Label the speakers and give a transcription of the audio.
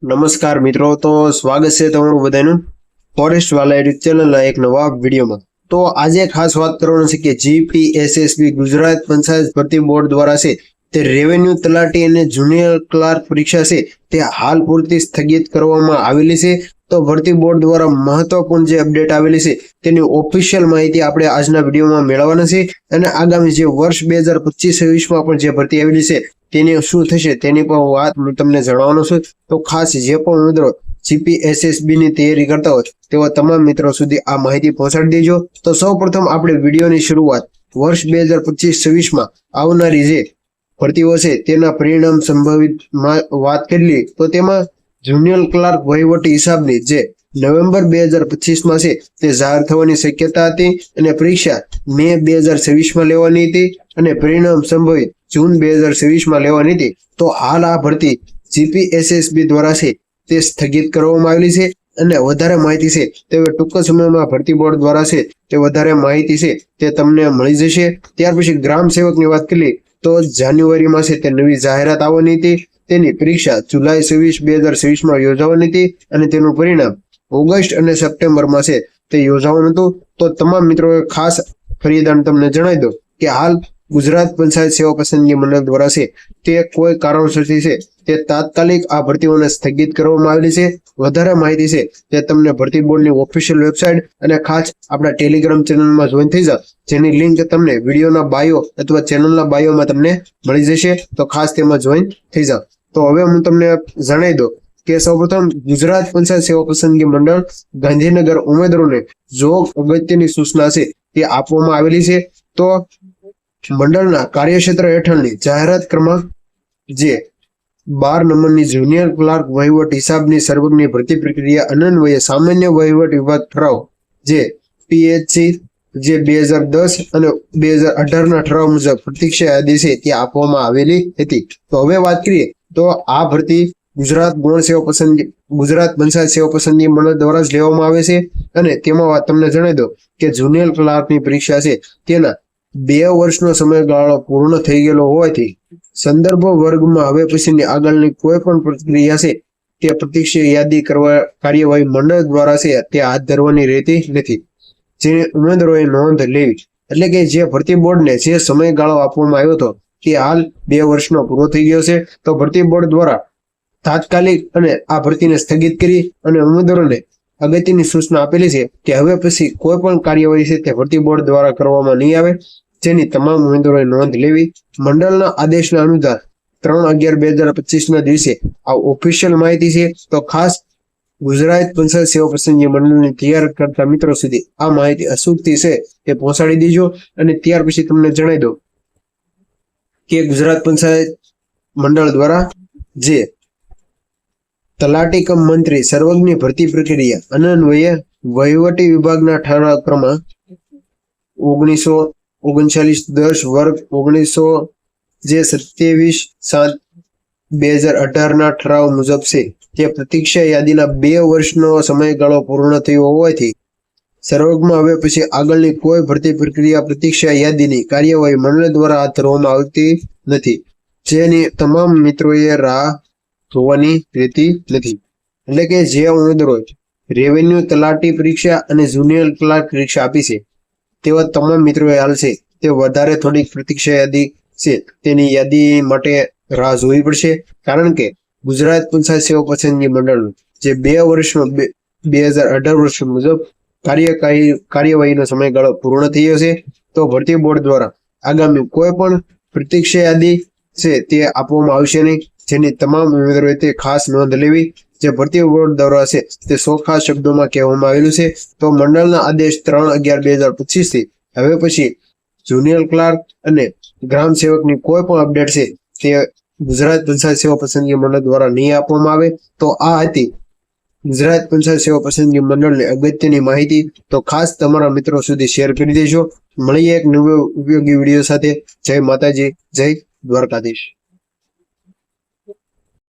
Speaker 1: નમસ્કાર મિત્રો, તો સ્વાગત છે તમારું બધાનું ફોરેસ્ટ વાલા યુટ્યુબ ચેનલના એક નવા વિડીયોમાં। તો આજે ખાસ વાત કરવાની છે કે જીપીએસએસબી ગુજરાત પંચાયત ભરતી બોર્ડ દ્વારા છે તે રેવન્યુ તલાટી અને જુનિયર ક્લાર્ક પરીક્ષા છે તે હાલ પૂરતી સ્થગિત કરવામાં આવેલી છે। તો ભરતી બોર્ડ દ્વારા મહત્વપૂર્ણ જે અપડેટ આવેલી છે તેની ઓફિશિયલ માહિતી આપણે આજના વિડીયોમાં મેળવવાના છે અને આગામી જે વર્ષ 2025-26માં પણ જે ભરતી આવેલી છે તેની શું થશે તેની પણ વાત હું તમને જણાવવાનો છું। તો ખાસ જે પણ મિત્રો જીપીએસએસબી ની તૈયારી કરતા હોય તેવા તમામ મિત્રો સુધી આ માહિતી પહોંચાડી દેજો। તો સૌપ્રથમ આપણે વિડીયોની શરૂઆત વર્ષ 2025-26માં આવનારી જે ભરતીઓ છે તેના પરિણામ સંભવિત વાત કરી તો તેમાં જુનિયર ક્લાર્ક વહીવટી હિસાબની જે નવેમ્બર 2025માં છે તે જાહેર થવાની શક્યતા હતી અને પરીક્ષા મે 2026માં લેવાની હતી અને પરિણામ સંભવિત જૂન 2026માં લેવાની હતી। તો હાલ આ ભરતી જીપીએસએસબી દ્વારા છે તે સ્થગિત કરવામાં આવેલી છે અને વધારે માહિતી છે તે ટૂંક સમયમાં ભરતી બોર્ડ દ્વારા છે તે વધારે માહિતી છે તે તમને મળી જશે। ત્યાર પછી ગ્રામ સેવકની વાત કરીએ તો જાન્યુઆરીમાં છે તે નવી જાહેરાત આવવાની હતી। તેની પરીક્ષા જુલાઈ 26, 2026માં યોજાવાની હતી અને તેનું પરિણામ ઓગસ્ટ અને સપ્ટેમ્બરમાં છે તે યોજાવાનું હતું। તો તમામ મિત્રોએ ખાસ ફરિયાદ તમને જણાવી દો કે હાલ ગુજરાત પંચાયત સેવા પસંદગી મંડળ દ્વારા છે તે કોઈ કારણોસરથી છે તે તાત્કાલિક આ ભરતીઓને સ્થગિત કરવામાં આવેલી છે। વધારે માહિતી છે તે તમને ભરતી બોર્ડની ઓફિશિયલ વેબસાઇટ અને ખાસ આપણા ટેલિગ્રામ ચેનલમાં જોઈન થઈ જાવ, જેની લિંક તમને વિડીયોના બાયો અથવા ચેનલના બાયોમાં તમને મળી જશે। તો ખાસ તેમાં જોઈન થઈ જાવ। તો હવે હું તમને જણાવી દઉં કે સૌપ્રથમ ગુજરાત પંચાયત સેવા પસંદગી મંડળ ગાંધીનગર ઉમેદવારોને જો અગત્યની સૂચના છે તે આપવામાં આવેલી છે। તો મંડળના કાર્યક્ષેત્ર હેઠળની જાહેરાત ક્રમાંક જે 12 નંબરની જુનિયર ક્લાર્ક વહીવટ હિસાબની સર્વગ્ની ભરતી પ્રક્રિયા અન્વયે સામાન્ય વહીવટ વિભાગ ઠરાવ જે પીએચસી જે 2010 અને 2018ના ઠરાવ મુજબ પ્રતીક્ષા યાદી છે તે આપવામાં આવેલી હતી। તો હવે વાત કરીએ તો આ ભરતી ગુજરાત પંચાયત સેવા પસંદગી મંડળ દ્વારા જ લેવામાં આવે છે અને તેમાં તમને જણાવી દો કે જુનિયર ક્લાર્કની પરીક્ષા છે તેના 2 વર્ષનો સમયગાળો પૂર્ણ થઈ ગયેલો હોવાથી સંદર્ભ વર્ગમાં હવે પછીની આગળની કોઈ પણ પ્રક્રિયા છે તે પ્રતીક્ષા યાદી કરવા કાર્યવાહી મંડળ દ્વારા છે તે હાથ ધરવાની રહેતી નથી, જેને ઉમેદવારોએ નોંધ લેવી। એટલે કે જે ભરતી બોર્ડને જે સમયગાળો આપવામાં આવ્યો હતો તે હાલ 2 વર્ષનો પૂરો થઈ ગયો છે। તો ભરતી બોર્ડ દ્વારા તાત્કાલિક અને આ ભરતીને સ્થગિત કરી અને ઉમેદવારોને અગત્યની સૂચના આપેલી છે કે હવે પછી કોઈ પણ કાર્યવાહી છે તે ભરતી બોર્ડ દ્વારા કરવામાં નહીં આવે, જેની તમામ ઉમેદવારોએ નોંધ લેવી। મંડળના આદેશના અનુસાર 3/11/2025ના દિવસે આ ઓફિશિયલ માહિતી છે। તો ખાસ ગુજરાત પંચાયત સેવા પસંદગી મંડળની તૈયાર કરતા મિત્રો સુધી આ માહિતી અચૂકથી છે તે પહોંચાડી દેજો। અને ત્યાર પછી તમને જણાવી દો કે ગુજરાત પંચાયત મંડળ દ્વારા જે તલાટી કમ મંત્રી સર્વગ્ની ભરતી પ્રક્રિયા અન્વયે વહીવટી વિભાગના ઠરાવ ક્રમાંક 1939-10 વર્ગ 1900 જે 27/7/2018ના ઠરાવ મુજબ છે તે પ્રતીક્ષા યાદીના 2 વર્ષનો સમયગાળો પૂર્ણ થયો હોવાથી સર્વગમાં હવે પછી આગળની કોઈ ભરતી પ્રક્રિયા પ્રતીક્ષા યાદીની કાર્યવાહી મંડળ દ્વારા હાથ ધરવામાં આવતી નથી, જેની તમામ મિત્રોએ રાહ જોવાની રહેતી નથી। એટલે કે જે ઉમેદવારો રેવન્યુ તલાટી પરીક્ષા અને જુનિયર ક્લાર્ક પરીક્ષા આપી છે તેવા તમામ મિત્રોએ હાલ છે તે વધારે થોડીક પ્રતીક્ષા યાદી છે તેની યાદી માટે રાહ જોવી પડશે, કારણ કે ગુજરાત પંચાયત સેવા પસંદગી મંડળનું જે 2 વર્ષનો 2018 વર્ષ મુજબ કાર્યવાહીનો સમયગાળો પૂર્ણ થયો છે। તો ભરતી બોર્ડ દ્વારા આગામી કોઈ પણ પ્રતીક્ષા યાદી છે તે આપવામાં આવશે નહીં, જેની તમામ ઉમેદવારોએ તે ખાસ નોંધ લેવી। જે ભરતી બોર્ડ દ્વારા છે તે ચોખ્ખા શબ્દોમાં કહેવામાં આવેલું છે। તો મંડળના આદેશ 3/11/2025 થી હવે પછી જુનિયર ક્લાર્ક અને ગ્રામ સેવકની કોઈ પણ અપડેટ છે તે ગુજરાત પંચાયત સેવા પસંદગી મંડળ દ્વારા નહીં આપવામાં આવે। તો આ હતી ગુજરાત પંચાયત સેવા પસંદગી મંડળની અગત્યની માહિતી। તો ખાસ તમારા મિત્રો સુધી શેર કરી દેજો। મળીએ એક નવો ઉપયોગી વિડીયો સાથે। જય માતાજી, જય દ્વારકાધીશ।